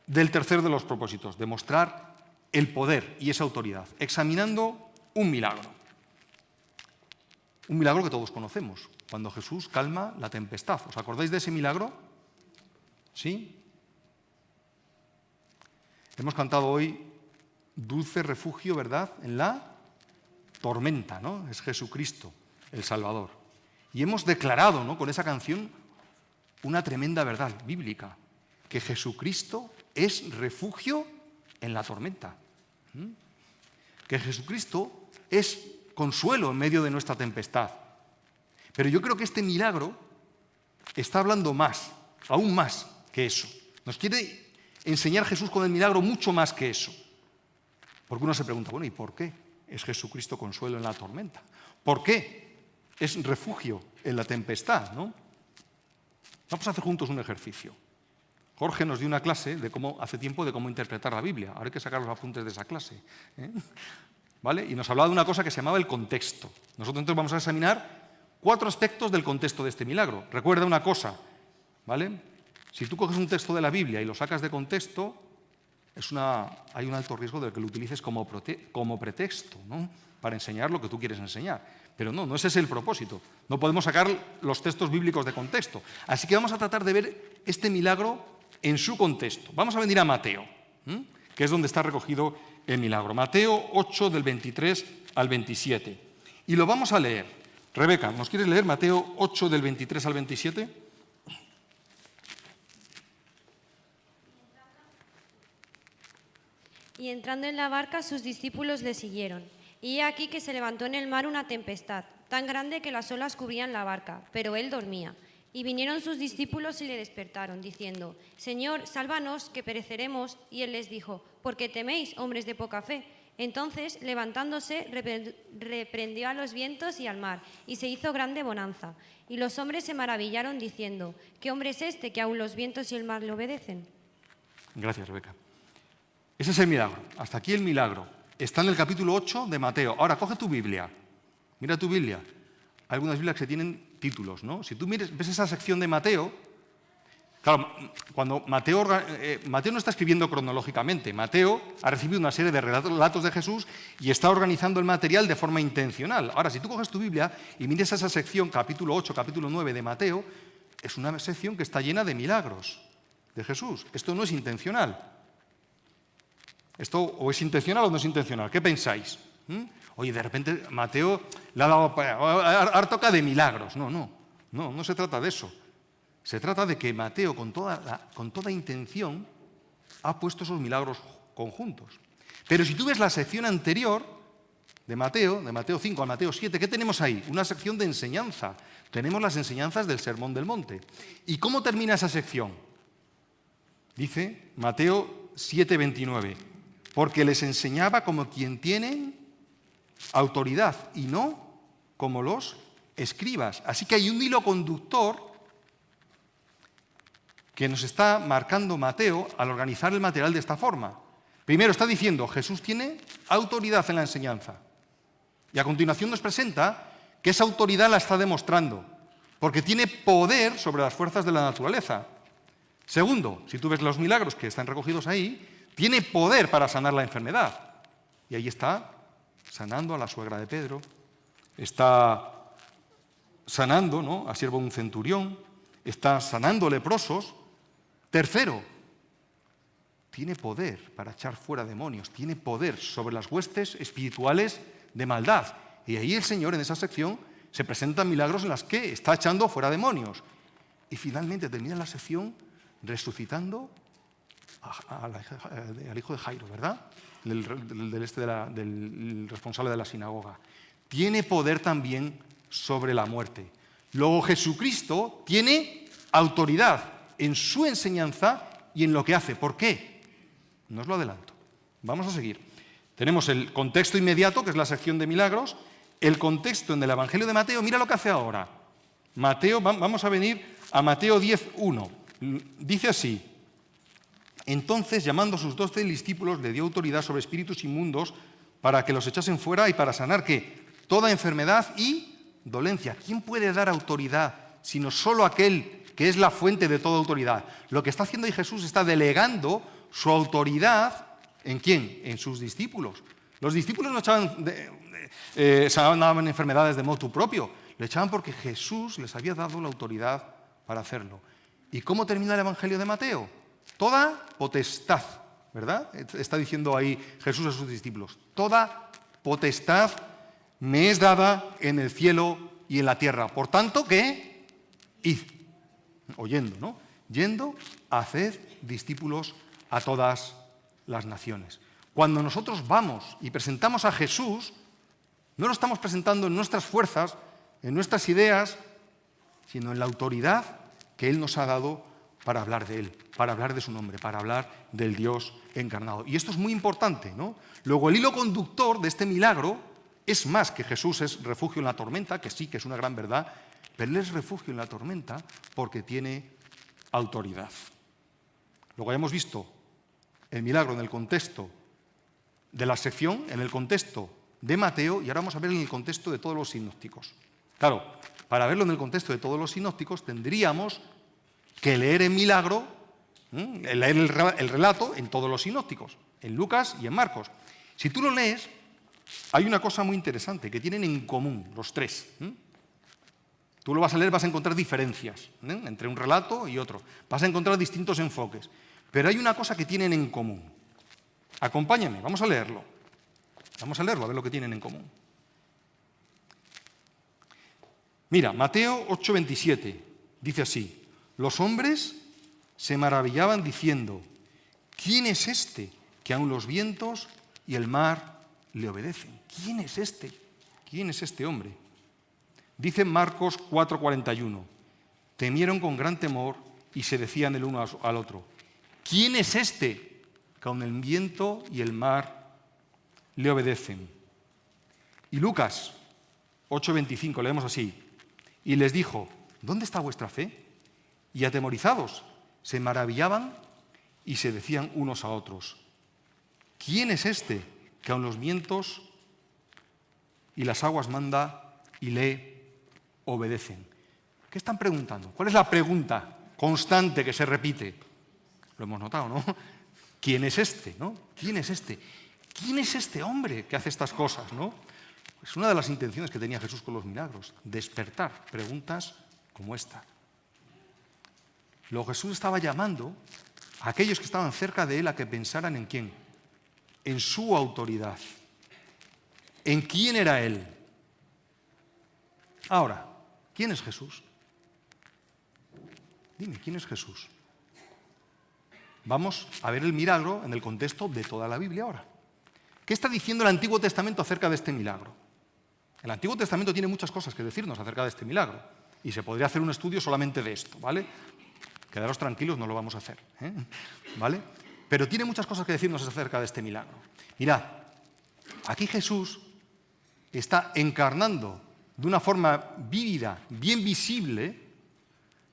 del tercer de los propósitos, demostrar el poder y esa autoridad, examinando un milagro. Un milagro que todos conocemos, cuando Jesús calma la tempestad. ¿Os acordáis de ese milagro? ¿Sí? Hemos cantado hoy Dulce refugio, ¿verdad?, en la tormenta, ¿no? Es Jesucristo, el Salvador. Y hemos declarado, ¿no?, con esa canción una tremenda verdad bíblica, que Jesucristo es refugio en la tormenta. Que Jesucristo es consuelo en medio de nuestra tempestad. Pero yo creo que este milagro está hablando más, aún más que eso. Nos quiere enseñar Jesús con el milagro mucho más que eso. Porque uno se pregunta, bueno, ¿y por qué es Jesucristo consuelo en la tormenta? ¿Por qué es refugio en la tempestad, ¿no? Vamos a hacer juntos un ejercicio. Jorge nos dio una clase hace tiempo de cómo interpretar la Biblia. Ahora hay que sacar los apuntes de esa clase, ¿vale? Y nos hablaba de una cosa que se llamaba el contexto. Nosotros entonces vamos a examinar 4 aspectos del contexto de este milagro. Recuerda una cosa, ¿vale? Si tú coges un texto de la Biblia y lo sacas de contexto, hay un alto riesgo de que lo utilices como pretexto, ¿no?, para enseñar lo que tú quieres enseñar. Pero no ese es el propósito. No podemos sacar los textos bíblicos de contexto. Así que vamos a tratar de ver este milagro en su contexto. Vamos a venir a Mateo, que es donde está recogido el milagro. Mateo 8, del 23 al 27. Y lo vamos a leer. Rebeca, ¿nos quieres leer Mateo 8, del 23 al 27? Y entrando en la barca, sus discípulos le siguieron. Y he aquí que se levantó en el mar una tempestad, tan grande que las olas cubrían la barca, pero él dormía. Y vinieron sus discípulos y le despertaron, diciendo, Señor, sálvanos, que pereceremos. Y él les dijo, ¿por qué teméis, hombres de poca fe? Entonces, levantándose, reprendió a los vientos y al mar, y se hizo grande bonanza. Y los hombres se maravillaron, diciendo, ¿qué hombre es este que aun los vientos y el mar le obedecen? Gracias, Rebeca. Ese es el milagro. Hasta aquí el milagro. Está en el capítulo 8 de Mateo. Ahora, coge tu Biblia. Mira tu Biblia. Hay algunas Biblias que tienen títulos, ¿no? Si tú ves esa sección de Mateo, Claro, cuando Mateo no está escribiendo cronológicamente, Mateo ha recibido una serie de relatos de Jesús y está organizando el material de forma intencional. Ahora, si tú coges tu Biblia y mires esa sección, capítulo 8, capítulo 9 de Mateo, es una sección que está llena de milagros de Jesús. Esto no es intencional. Esto o es intencional o no es intencional. ¿Qué pensáis? Oye, de repente Mateo le ha dado hartoca de milagros. No se trata de eso. Se trata de que Mateo, con toda intención, ha puesto esos milagros conjuntos. Pero si tú ves la sección anterior de Mateo 5 a Mateo 7, ¿qué tenemos ahí? Una sección de enseñanza. Tenemos las enseñanzas del Sermón del Monte. ¿Y cómo termina esa sección? Dice Mateo 7:29, porque les enseñaba como quien tiene autoridad y no como los escribas. Así que hay un hilo conductor que nos está marcando Mateo al organizar el material de esta forma. Primero está diciendo, Jesús tiene autoridad en la enseñanza. Y a continuación nos presenta que esa autoridad la está demostrando, porque tiene poder sobre las fuerzas de la naturaleza. Segundo, si tú ves los milagros que están recogidos ahí, tiene poder para sanar la enfermedad. Y ahí está sanando a la suegra de Pedro, está sanando, ¿no?, a siervo de un centurión, está sanando leprosos. Tercero, tiene poder para echar fuera demonios, tiene poder sobre las huestes espirituales de maldad. Y ahí el Señor, en esa sección, se presentan milagros en las que está echando fuera demonios. Y finalmente termina la sección resucitando al hijo de Jairo, ¿verdad? Del responsable de la sinagoga. Tiene poder también sobre la muerte. Luego Jesucristo tiene autoridad en su enseñanza y en lo que hace. ¿Por qué? No os lo adelanto. Vamos a seguir. Tenemos el contexto inmediato, que es la sección de milagros, el contexto en el Evangelio de Mateo. Mira lo que hace ahora. Vamos a venir a Mateo 10:1. Dice así: entonces, llamando a sus 12 discípulos, le dio autoridad sobre espíritus inmundos para que los echasen fuera y para sanar, ¿qué? Toda enfermedad y dolencia. ¿Quién puede dar autoridad sino solo aquel que es la fuente de toda autoridad? Lo que está haciendo ahí Jesús está delegando su autoridad, ¿en quién? En sus discípulos. Los discípulos no sanaban enfermedades de motu propio, lo echaban porque Jesús les había dado la autoridad para hacerlo. ¿Y cómo termina el Evangelio de Mateo? Toda potestad, ¿verdad? Está diciendo ahí Jesús a sus discípulos. Toda potestad me es dada en el cielo y en la tierra. Por tanto, ¿qué? Id. Oyendo, ¿no? Yendo, haced discípulos a todas las naciones. Cuando nosotros vamos y presentamos a Jesús, no lo estamos presentando en nuestras fuerzas, en nuestras ideas, sino en la autoridad que Él nos ha dado para hablar de Él, para hablar de su nombre, para hablar del Dios encarnado. Y esto es muy importante, ¿no? Luego, el hilo conductor de este milagro es más que Jesús es refugio en la tormenta, que sí que es una gran verdad, pero Él es refugio en la tormenta porque tiene autoridad. Luego hemos visto el milagro en el contexto de la sección, en el contexto de Mateo, y ahora vamos a ver en el contexto de todos los sinópticos. Claro, para verlo en el contexto de todos los sinópticos tendríamos que leer el milagro, leer el relato en todos los sinópticos, en Lucas y en Marcos. Si tú lo lees, hay una cosa muy interesante que tienen en común los tres. Tú lo vas a leer, vas a encontrar diferencias entre un relato y otro. Vas a encontrar distintos enfoques. Pero hay una cosa que tienen en común. Acompáñame, vamos a leerlo. Vamos a leerlo, a ver lo que tienen en común. Mira, Mateo 8:27 dice así: los hombres se maravillaban diciendo, ¿quién es este que aun los vientos y el mar le obedecen? ¿Quién es este? ¿Quién es este hombre? Dice Marcos 4:41, temieron con gran temor y se decían el uno al otro, ¿quién es este que aun el viento y el mar le obedecen? Y Lucas 8:25 leemos así, y les dijo, ¿dónde está vuestra fe? Y atemorizados se maravillaban y se decían unos a otros, ¿quién es este que aun los vientos y las aguas manda y le obedecen? ¿Qué están preguntando? ¿Cuál es la pregunta constante que se repite. Lo hemos notado, ¿no? ¿Quién es este, no? ¿Quién es este? ¿Quién es este hombre que hace estas cosas, no? Es una de las intenciones que tenía Jesús con los milagros, despertar preguntas como esta. Luego Jesús estaba llamando a aquellos que estaban cerca de él a que pensaran en quién, en su autoridad, en quién era él. Ahora, ¿quién es Jesús? Dime, ¿quién es Jesús? Vamos a ver el milagro en el contexto de toda la Biblia ahora. ¿Qué está diciendo el Antiguo Testamento acerca de este milagro? El Antiguo Testamento tiene muchas cosas que decirnos acerca de este milagro y se podría hacer un estudio solamente de esto, ¿vale? Quedaros tranquilos, no lo vamos a hacer, ¿vale? Pero tiene muchas cosas que decirnos acerca de este milagro. Mirad, aquí Jesús está encarnando de una forma vívida, bien visible,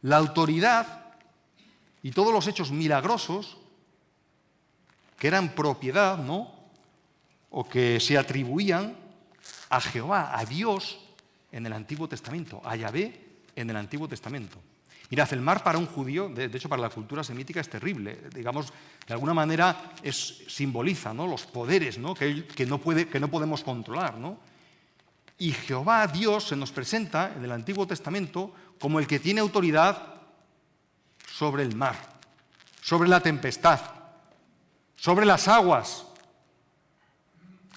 la autoridad y todos los hechos milagrosos que eran propiedad, ¿no?, o que se atribuían a Jehová, a Dios, en el Antiguo Testamento, a Yahvé en el Antiguo Testamento. Mirad, el mar para un judío, de hecho para la cultura semítica es terrible, digamos, de alguna manera simboliza, ¿no?, los poderes, ¿no?, que no podemos controlar, ¿no? Y Jehová, Dios, se nos presenta en el Antiguo Testamento como el que tiene autoridad sobre el mar, sobre la tempestad, sobre las aguas.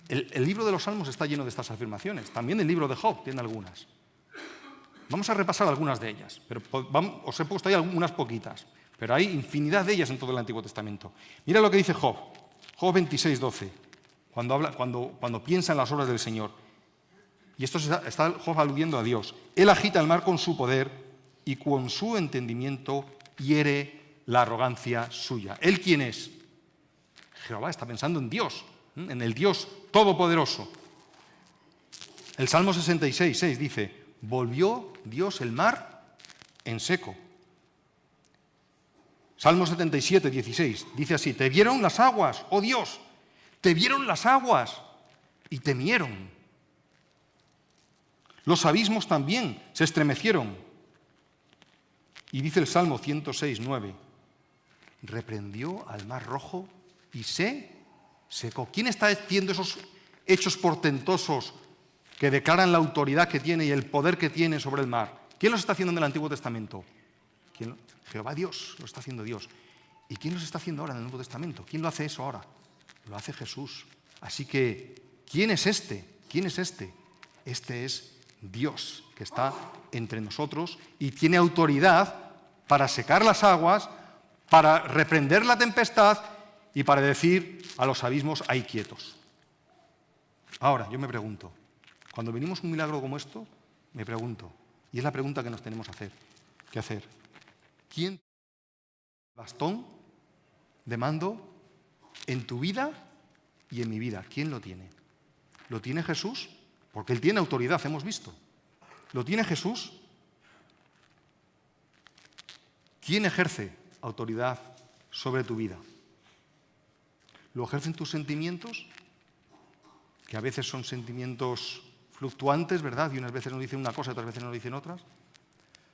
El libro de los Salmos está lleno de estas afirmaciones. También el libro de Job tiene algunas. Vamos a repasar algunas de ellas, pero os he puesto ahí unas poquitas, pero hay infinidad de ellas en todo el Antiguo Testamento. Mira lo que dice Job, Job 26:12, cuando piensa en las obras del Señor. Y esto está Job aludiendo a Dios. Él agita el mar con su poder y con su entendimiento hiere la arrogancia suya. ¿Él quién es? Jehová está pensando en Dios, en el Dios Todopoderoso. El Salmo 66:6 dice: volvió Dios el mar en seco. Salmo 77:16 dice así: te vieron las aguas, oh Dios, te vieron las aguas y temieron. Los abismos también se estremecieron. Y dice el Salmo 106:9: reprendió al mar rojo y se secó. ¿Quién está haciendo esos hechos portentosos que declaran la autoridad que tiene y el poder que tiene sobre el mar? ¿Quién los está haciendo en el Antiguo Testamento? Jehová Dios, lo está haciendo Dios. ¿Y quién los está haciendo ahora en el Nuevo Testamento? ¿Quién lo hace eso ahora? Lo hace Jesús. Así que, ¿quién es este? ¿Quién es este? Este es Dios, que está entre nosotros y tiene autoridad para secar las aguas, para reprender la tempestad y para decir a los abismos: ahí quietos. Ahora, yo me pregunto, cuando venimos a un milagro como esto, me pregunto, y es la pregunta que nos tenemos que hacer: ¿quién tiene el bastón de mando en tu vida y en mi vida? ¿Quién lo tiene? ¿Lo tiene Jesús? Porque Él tiene autoridad, hemos visto. ¿Lo tiene Jesús? ¿Quién ejerce autoridad sobre tu vida? ¿Lo ejercen tus sentimientos? Que a veces son sentimientos fluctuantes, ¿verdad? Y unas veces nos dicen una cosa y otras veces nos dicen otras.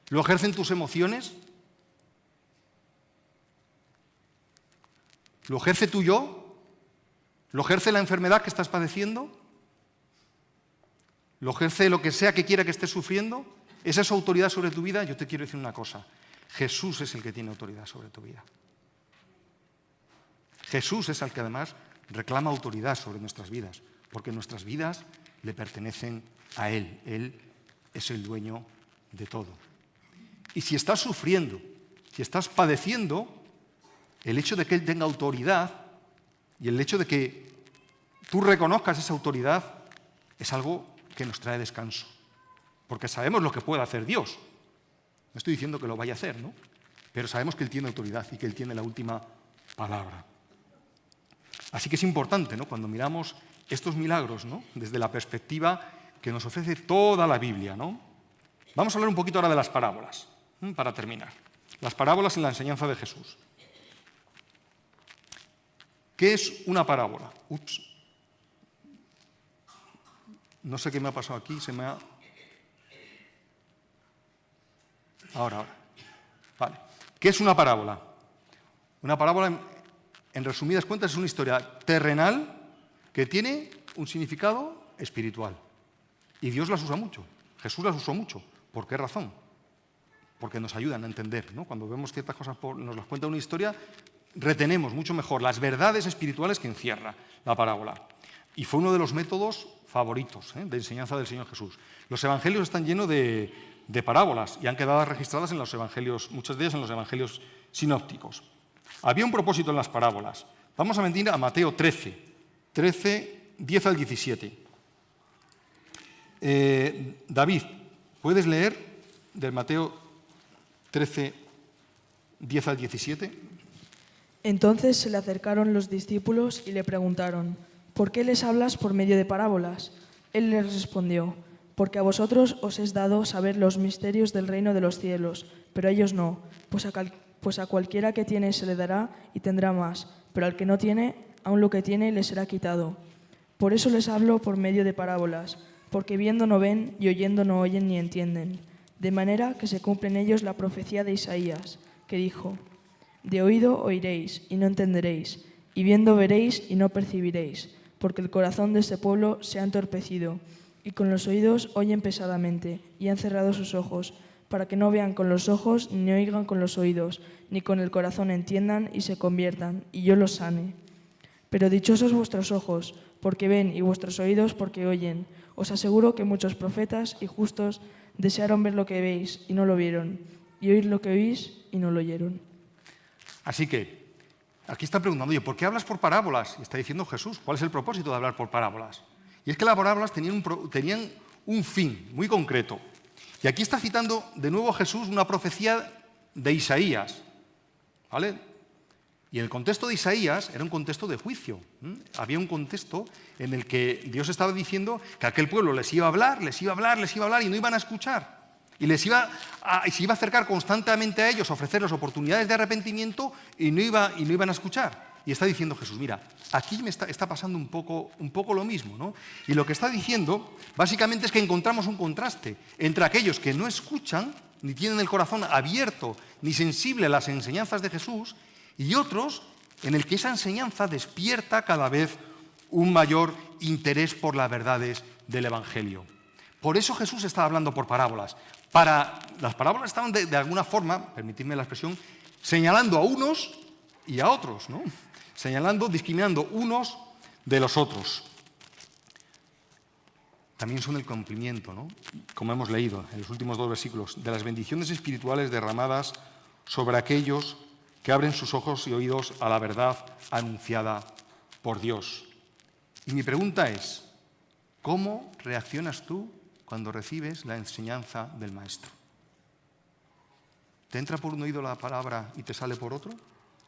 ¿Lo ejercen tus emociones? ¿Lo ejerce tu yo? ¿Lo ejerce la enfermedad que estás padeciendo? ¿Lo ejerce lo que sea que quiera que estés sufriendo? ¿Esa es su autoridad sobre tu vida? Yo te quiero decir una cosa: Jesús es el que tiene autoridad sobre tu vida. Jesús es el que además reclama autoridad sobre nuestras vidas, porque nuestras vidas le pertenecen a Él. Él es el dueño de todo. Y si estás sufriendo, si estás padeciendo, el hecho de que Él tenga autoridad y el hecho de que tú reconozcas esa autoridad es algo que nos trae descanso, porque sabemos lo que puede hacer Dios. No estoy diciendo que lo vaya a hacer, ¿no? Pero sabemos que Él tiene autoridad y que Él tiene la última palabra. Así que es importante, ¿no?, cuando miramos estos milagros, ¿no?, desde la perspectiva que nos ofrece toda la Biblia, ¿no? Vamos a hablar un poquito ahora de las parábolas, para terminar. Las parábolas en la enseñanza de Jesús. ¿Qué es una parábola? No sé qué me ha pasado aquí, se me ha... Ahora. Vale. ¿Qué es una parábola? Una parábola, en resumidas cuentas, es una historia terrenal que tiene un significado espiritual. Y Dios las usa mucho, Jesús las usó mucho. ¿Por qué razón? Porque nos ayudan a entender, ¿no? Cuando vemos ciertas cosas, nos las cuenta una historia, retenemos mucho mejor las verdades espirituales que encierra la parábola. Y fue uno de los métodos favoritos de enseñanza del Señor Jesús. Los evangelios están llenos de parábolas y han quedado registradas en los evangelios, muchas de ellas en los evangelios sinópticos. Había un propósito en las parábolas. Vamos a venir a Mateo 13, 10 al 17. David, ¿puedes leer del Mateo 13, 10 al 17? Entonces se le acercaron los discípulos y le preguntaron: ¿por qué les hablas por medio de parábolas? Él les respondió: porque a vosotros os es dado saber los misterios del reino de los cielos, pero a ellos no, pues a cualquiera que tiene se le dará y tendrá más, pero al que no tiene, aun lo que tiene le será quitado. Por eso les hablo por medio de parábolas, porque viendo no ven y oyendo no oyen ni entienden, de manera que se cumple en ellos la profecía de Isaías, que dijo: de oído oiréis y no entenderéis, y viendo veréis y no percibiréis, porque el corazón de este pueblo se ha entorpecido, y con los oídos oyen pesadamente, y han cerrado sus ojos, para que no vean con los ojos, ni oigan con los oídos, ni con el corazón entiendan y se conviertan, y yo los sane. Pero dichosos vuestros ojos, porque ven, y vuestros oídos, porque oyen. Os aseguro que muchos profetas y justos desearon ver lo que veis, y no lo vieron, y oír lo que oís, y no lo oyeron. Así que, aquí está preguntando, oye, ¿por qué hablas por parábolas? Y está diciendo Jesús, ¿cuál es el propósito de hablar por parábolas? Y es que las parábolas tenían un fin muy concreto. Y aquí está citando de nuevo Jesús una profecía de Isaías, ¿vale? Y el contexto de Isaías era un contexto de juicio. Había un contexto en el que Dios estaba diciendo que aquel pueblo les iba a hablar, y no iban a escuchar. Y se iba a acercar constantemente a ellos, a ofrecerles oportunidades de arrepentimiento y no iban a escuchar. Y está diciendo Jesús, mira, aquí me está pasando un poco lo mismo, ¿no? Y lo que está diciendo básicamente es que encontramos un contraste entre aquellos que no escuchan, ni tienen el corazón abierto, ni sensible a las enseñanzas de Jesús, y otros en el que esa enseñanza despierta cada vez un mayor interés por las verdades del Evangelio. Por eso Jesús estaba hablando por parábolas. Las parábolas estaban de alguna forma, permitidme la expresión, señalando a unos y a otros, ¿no? Discriminando unos de los otros. También son el cumplimiento, ¿no? Como hemos leído en los últimos 2 versículos, de las bendiciones espirituales derramadas sobre aquellos que abren sus ojos y oídos a la verdad anunciada por Dios. Y mi pregunta es, ¿cómo reaccionas tú cuando recibes la enseñanza del Maestro? ¿Te entra por un oído la palabra y te sale por otro?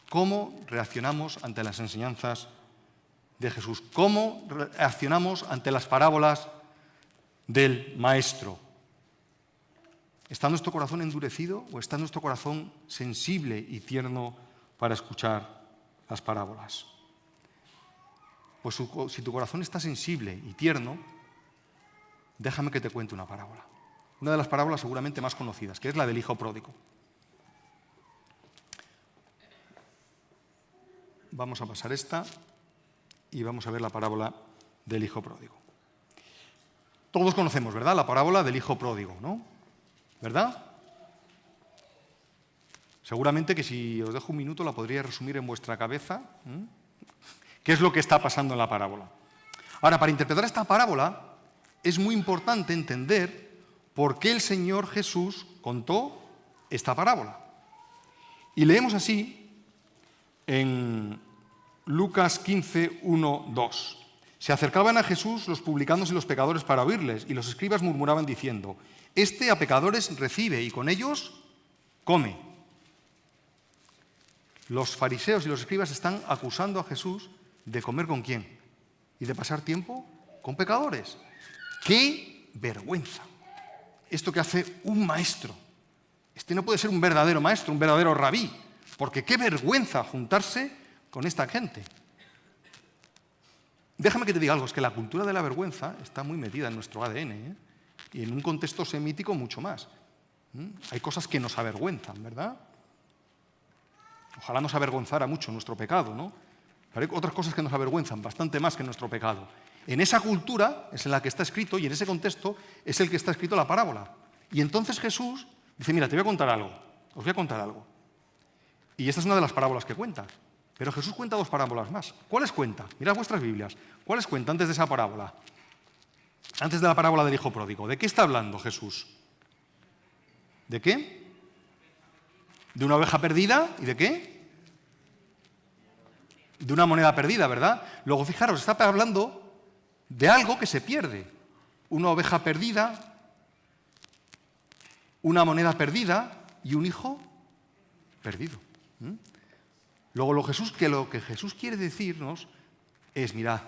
¿Cómo reaccionamos ante las enseñanzas de Jesús? ¿Cómo reaccionamos ante las parábolas del Maestro? ¿Está nuestro corazón endurecido o está nuestro corazón sensible y tierno para escuchar las parábolas? Pues si tu corazón está sensible y tierno, déjame que te cuente una parábola. Una de las parábolas seguramente más conocidas, que es la del hijo pródigo. Vamos a pasar esta y vamos a ver la parábola del hijo pródigo. Todos conocemos, ¿verdad?, la parábola del hijo pródigo, ¿no? ¿Verdad? Seguramente que si os dejo un minuto la podría resumir en vuestra cabeza. ¿Qué es lo que está pasando en la parábola? Ahora, para interpretar esta parábola es muy importante entender por qué el Señor Jesús contó esta parábola. Y leemos así en Lucas 15, 1, 2. Se acercaban a Jesús los publicanos y los pecadores para oírles, y los escribas murmuraban diciendo: Este a pecadores recibe y con ellos come. Los fariseos y los escribas están acusando a Jesús de comer ¿con quién? Y de pasar tiempo con pecadores. ¡Qué vergüenza! Esto que hace un maestro. Este no puede ser un verdadero maestro, un verdadero rabí, porque qué vergüenza juntarse con esta gente. Déjame que te diga algo, es que la cultura de la vergüenza está muy metida en nuestro ADN, y en un contexto semítico mucho más. Hay cosas que nos avergüenzan, ¿verdad? Ojalá nos avergonzara mucho nuestro pecado, ¿no? Pero hay otras cosas que nos avergüenzan bastante más que nuestro pecado. En esa cultura es en la que está escrito y en ese contexto es el que está escrito la parábola. Y entonces Jesús dice, mira, te voy a contar algo, os voy a contar algo. Y esta es una de las parábolas que cuenta. Pero Jesús cuenta 2 parábolas más. ¿Cuáles cuenta? Mirad vuestras Biblias. ¿Cuáles cuenta antes de esa parábola? Antes de la parábola del hijo pródigo. ¿De qué está hablando Jesús? ¿De qué? ¿De una oveja perdida? ¿Y de qué? De una moneda perdida, ¿verdad? Luego, fijaros, está hablando de algo que se pierde. Una oveja perdida, una moneda perdida y un hijo perdido. Luego, lo que Jesús quiere decirnos es, mirad,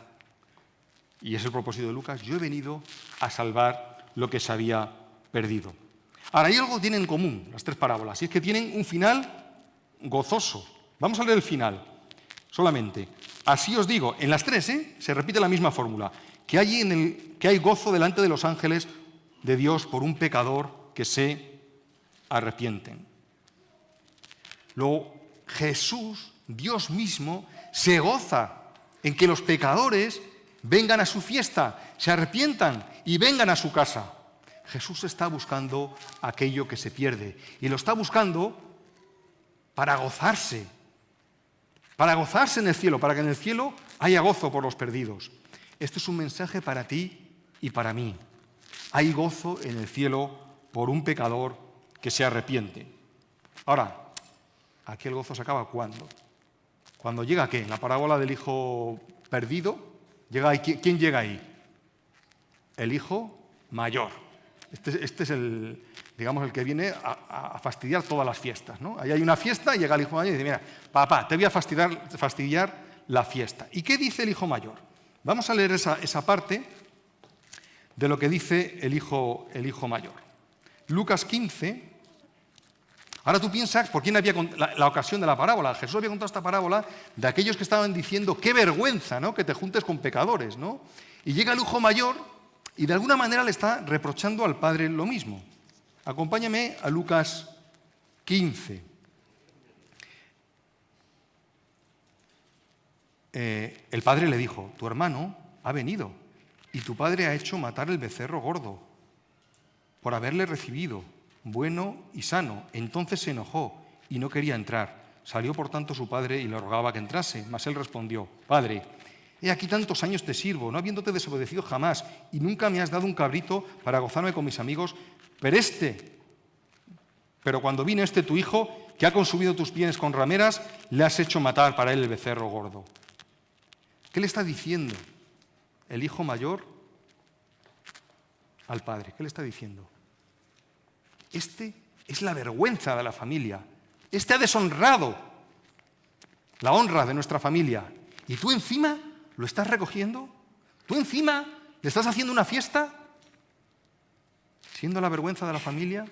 y es el propósito de Lucas, yo he venido a salvar lo que se había perdido. Ahora, hay algo que tienen en común las 3 parábolas, y es que tienen un final gozoso. Vamos a leer el final, solamente. Así os digo, en las 3 se repite la misma fórmula, que hay gozo delante de los ángeles de Dios por un pecador que se arrepienten. Luego, Jesús, Dios mismo, se goza en que los pecadores vengan a su fiesta, se arrepientan y vengan a su casa. Jesús está buscando aquello que se pierde y lo está buscando para gozarse en el cielo, para que en el cielo haya gozo por los perdidos. Este es un mensaje para ti y para mí. Hay gozo en el cielo por un pecador que se arrepiente. Ahora, aquí el gozo se acaba ¿cuándo? Cuando llega ¿qué? En la parábola del hijo perdido, llega ahí, ¿quién llega ahí? El hijo mayor. Este es el que viene a fastidiar todas las fiestas, ¿no? Ahí hay una fiesta y llega el hijo mayor y dice, mira, papá, te voy a fastidiar la fiesta. ¿Y qué dice el hijo mayor? Vamos a leer esa parte de lo que dice el hijo mayor. Lucas 15. Ahora tú piensas, ¿por quién había la ocasión de la parábola? Jesús había contado esta parábola de aquellos que estaban diciendo, qué vergüenza, ¿no?, que te juntes con pecadores, ¿no? Y llega el hijo mayor y de alguna manera le está reprochando al padre lo mismo. Acompáñame a Lucas 15. El padre le dijo, tu hermano ha venido y tu padre ha hecho matar el becerro gordo por haberle recibido bueno y sano. Entonces se enojó y no quería entrar. Salió por tanto su padre y le rogaba que entrase, mas él respondió, Padre, he aquí tantos años te sirvo, no habiéndote desobedecido jamás, y nunca me has dado un cabrito para gozarme con mis amigos, pero cuando vino tu hijo, que ha consumido tus bienes con rameras, le has hecho matar para él el becerro gordo. ¿Qué le está diciendo el hijo mayor al padre? ¿Qué le está diciendo? Este es la vergüenza de la familia. Este ha deshonrado la honra de nuestra familia. Y tú encima lo estás recogiendo. Tú encima le estás haciendo una fiesta, siendo la vergüenza de la familia.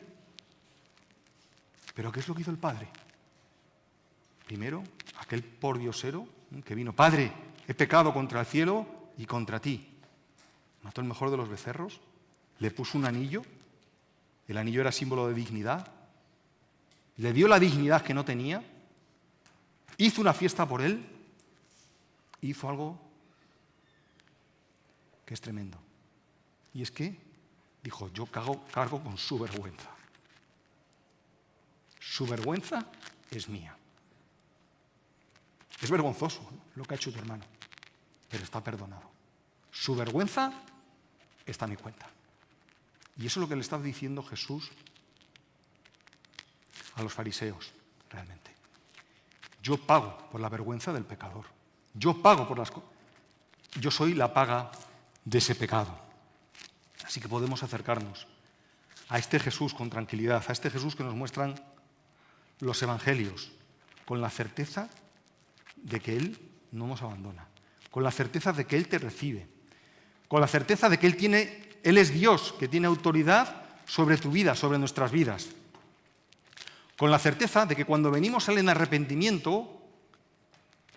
¿Pero qué es lo que hizo el padre? Primero, aquel pordiosero que vino. Padre, he pecado contra el cielo y contra ti. Mató el mejor de los becerros, le puso un anillo. El anillo era símbolo de dignidad. Le dio la dignidad que no tenía. Hizo una fiesta por él. Hizo algo que es tremendo. Y es que dijo, yo cargo con su vergüenza. Su vergüenza es mía. Es vergonzoso lo que ha hecho tu hermano, pero está perdonado. Su vergüenza está a mi cuenta. Y eso es lo que le estaba diciendo Jesús a los fariseos, realmente. Yo pago por la vergüenza del pecador. Yo pago por las cosas. Yo soy la paga de ese pecado. Así que podemos acercarnos a este Jesús con tranquilidad, a este Jesús que nos muestran los evangelios, con la certeza de que Él no nos abandona, con la certeza de que Él te recibe, con la certeza de que Él es Dios, que tiene autoridad sobre tu vida, sobre nuestras vidas, con la certeza de que cuando venimos a Él en arrepentimiento,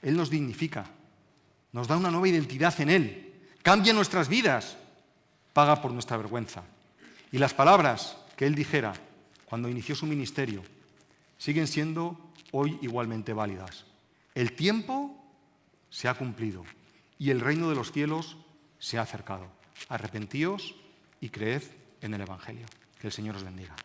Él nos dignifica, nos da una nueva identidad en Él, cambia nuestras vidas, paga por nuestra vergüenza. Y las palabras que Él dijera cuando inició su ministerio siguen siendo hoy igualmente válidas. El tiempo se ha cumplido y el reino de los cielos se ha acercado. Arrepentíos y creed en el Evangelio. Que el Señor os bendiga.